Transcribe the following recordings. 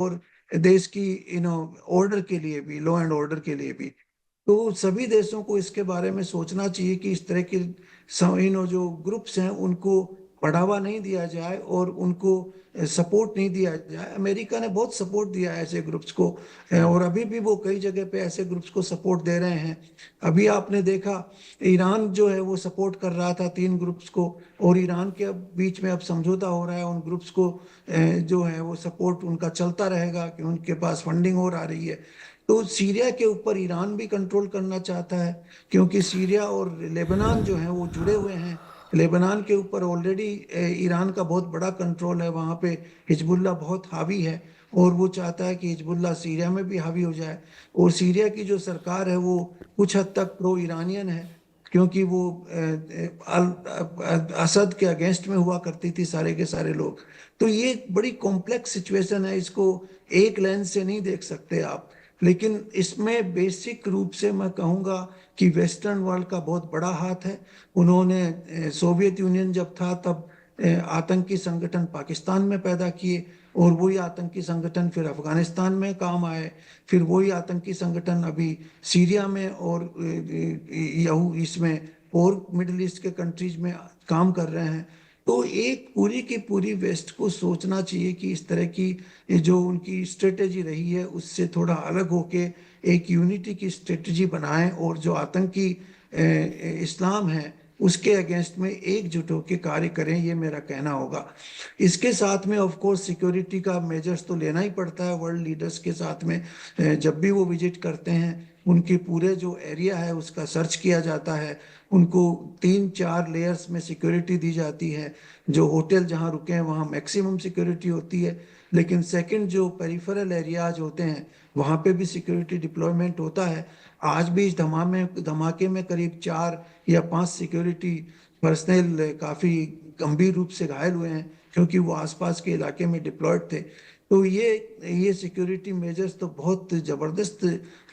और देश की ऑर्डर के लिए भी, लॉ एंड ऑर्डर के लिए भी। तो सभी देशों को इसके बारे में सोचना चाहिए कि इस तरह के जो ग्रुप्स हैं उनको बढ़ावा नहीं दिया जाए और उनको सपोर्ट नहीं दिया जाए। अमेरिका ने बहुत सपोर्ट दिया है ऐसे ग्रुप्स को, और अभी भी वो कई जगह पे ऐसे ग्रुप्स को सपोर्ट दे रहे हैं। अभी आपने देखा, ईरान जो है वो सपोर्ट कर रहा था 3 ग्रुप्स को, और ईरान के बीच में अब समझौता हो रहा है उन ग्रुप्स को जो है वो सपोर्ट उनका चलता रहेगा कि उनके पास फंडिंग और आ रही है। तो सीरिया के ऊपर ईरान भी कंट्रोल करना चाहता है, क्योंकि सीरिया और लेबनान जो है वो जुड़े हुए हैं। लेबनान के ऊपर ऑलरेडी ईरान का बहुत बड़ा कंट्रोल है, वहाँ पे हिजबुल्ला बहुत हावी है, और वो चाहता है कि हिजबुल्ला सीरिया में भी हावी हो जाए। और सीरिया की जो सरकार है वो कुछ हद तक प्रो ईरानियन है, क्योंकि वो असद के अगेंस्ट में हुआ करती थी सारे के सारे लोग। तो ये एक बड़ी कॉम्प्लेक्स सिचुएशन है, इसको एक लेंस से नहीं देख सकते आप। लेकिन इसमें बेसिक रूप से मैं कहूँगा कि वेस्टर्न वर्ल्ड का बहुत बड़ा हाथ है। उन्होंने सोवियत यूनियन जब था तब आतंकी संगठन पाकिस्तान में पैदा किए, और वही आतंकी संगठन फिर अफगानिस्तान में काम आए। फिर वही आतंकी संगठन अभी सीरिया में और यहू इसमें और मिडिल ईस्ट के कंट्रीज में काम कर रहे हैं। तो एक पूरी की पूरी वेस्ट को सोचना चाहिए कि इस तरह की ये जो उनकी स्ट्रेटेजी रही है उससे थोड़ा अलग होके एक यूनिटी की स्ट्रेटेजी बनाएं, और जो आतंकी इस्लाम है उसके अगेंस्ट में एकजुट होकर कार्य करें, ये मेरा कहना होगा। इसके साथ में ऑफ कोर्स सिक्योरिटी का मेजर्स तो लेना ही पड़ता है। वर्ल्ड लीडर्स के साथ में जब भी वो विजिट करते हैं उनके पूरे जो एरिया है उसका सर्च किया जाता है। उनको 3-4 लेयर्स में सिक्योरिटी दी जाती है। जो होटल जहाँ रुके हैं वहाँ मैक्सिमम सिक्योरिटी होती है, लेकिन सेकंड जो पेरिफेरल एरियाज होते हैं वहाँ पे भी सिक्योरिटी डिप्लॉयमेंट होता है। आज भी इस धमाके में करीब 4 या 5 सिक्योरिटी पर्सनल काफ़ी गंभीर रूप से घायल हुए हैं, क्योंकि वो आसपास के इलाके में डिप्लॉयड थे। तो ये सिक्योरिटी मेजर्स तो बहुत ज़बरदस्त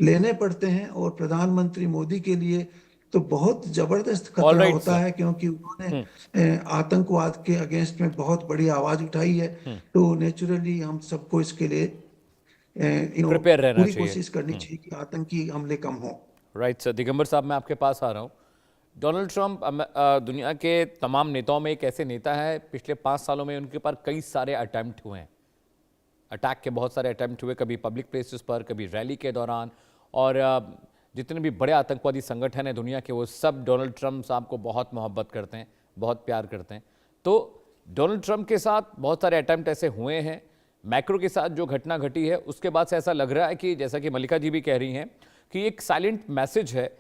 लेने पड़ते हैं, और प्रधानमंत्री मोदी के लिए तो बहुत ज़बरदस्त ऑल खतरा राइट होता सर। है, क्योंकि उन्होंने हम्म। आतंकवाद के अगेंस्ट में बहुत बड़ी आवाज़ उठाई है। हम्म। तो नेचुरली हम सबको इसके लिए प्रिपेयर रहना पूरी चाहिए। कोशिश करनी चाहिए कि आतंकी हमले कम हो। Right sir. दिगंबर साहब, मैं आपके पास आ रहा हूँ। डोनाल्ड ट्रंप दुनिया के तमाम नेताओं में एक ऐसे नेता है, पिछले 5 सालों में उनके ऊपर कई सारे अटैम्प्ट हुए हैं, अटैक के बहुत सारे अटैम्प्ट हुए, कभी पब्लिक प्लेसेस पर, कभी रैली के दौरान। और जितने भी बड़े आतंकवादी संगठन हैं दुनिया के, वो सब डोनाल्ड ट्रंप साहब को बहुत मोहब्बत करते हैं, बहुत प्यार करते हैं। तो डोनाल्ड ट्रंप के साथ बहुत सारे अटैम्प्ट ऐसे हुए हैं। मैक्रो के साथ जो घटना घटी है उसके बाद से ऐसा लग रहा है कि, जैसा कि मल्लिका जी भी कह रही हैं, कि एक साइलेंट मैसेज है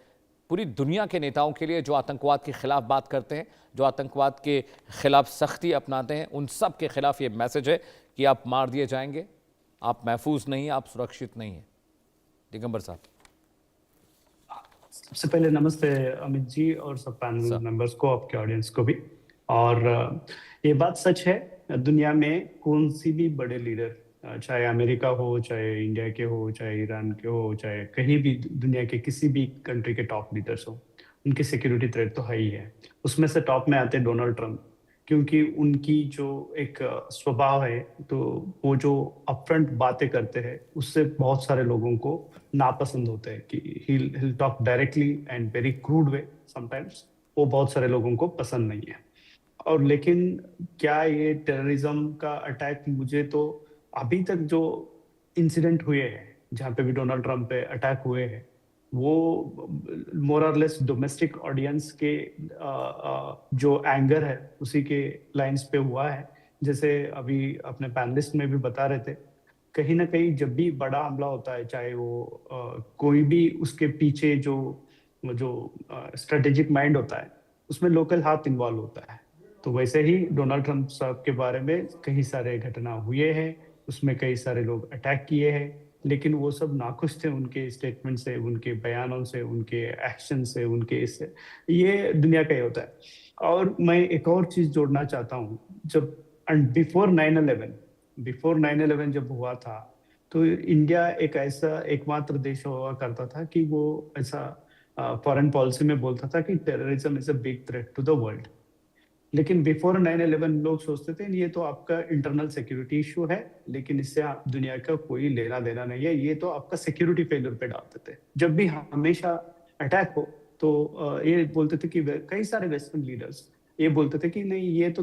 पूरी दुनिया के नेताओं के लिए जो आतंकवाद के खिलाफ बात करते हैं, जो आतंकवाद के खिलाफ सख्ती अपनाते हैं, उन सब के खिलाफ ये मैसेज है कि आप मार दिए जाएंगे, आप महफूज नहीं, आप सुरक्षित नहीं हैं। दिगंबर साहब। सबसे पहले नमस्ते अमित जी और सब पैनल सर। मेंबर्स को, आपके ऑडियंस को भी। और ये बात सच है, दुनिया में कौन सी भी बड़े लीडर, चाहे अमेरिका हो, चाहे इंडिया के हो, चाहे ईरान के हो, चाहे कहीं भी दुनिया के किसी भी कंट्री के टॉप लीडर्स हो, उनकी सिक्योरिटी थ्रेट तो है ही है। उसमें से टॉप में आते हैं डोनाल्ड ट्रंप, क्योंकि उनकी जो एक स्वभाव है, तो वो जो अपफ्रंट बातें करते हैं उससे बहुत सारे लोगों को नापसंद होते हैं कि he'll talk directly and very crude way sometimes. वो बहुत सारे लोगों को पसंद नहीं है। और लेकिन क्या ये टेररिज्म का अटैक, मुझे तो अभी तक जो इंसिडेंट हुए हैं जहाँ पे भी डोनाल्ड ट्रंप पे अटैक हुए हैं, वो मोर और लेस डोमेस्टिक ऑडियंस के जो एंगर है उसी के लाइंस पे हुआ है। जैसे अभी अपने पैनलिस्ट में भी बता रहे थे, कहीं ना कहीं जब भी बड़ा हमला होता है, चाहे वो कोई भी उसके पीछे जो जो स्ट्रेटेजिक माइंड होता है, उसमें लोकल हाथ इन्वॉल्व होता है। तो वैसे ही डोनाल्ड ट्रंप साहब के बारे में कई सारे घटना हुए हैं, उसमें कई सारे लोग अटैक किए हैं, लेकिन वो सब नाखुश थे उनके स्टेटमेंट से, उनके बयानों से, उनके एक्शन से, उनके इससे। ये दुनिया का ही होता है। और मैं एक और चीज जोड़ना चाहता हूँ, जब बिफोर 9/11 जब हुआ था, तो इंडिया एक ऐसा एकमात्र देश हुआ करता था कि वो ऐसा फॉरेन पॉलिसी में बोलता था कि terrorism is a big threat to the world. लेकिन बिफोर 9/11 लोग सोचते थे ये तो आपका इंटरनल सिक्योरिटी इशू है, लेकिन इससे दुनिया का कोई लेना देना नहीं है, ये तो आपका सिक्योरिटी फेलियर पे डालते थे। जब भी हमेशा अटैक हो तो ये बोलते थे कि कई सारे वेस्टर्न लीडर्स ये बोलते थे कि नहीं ये तो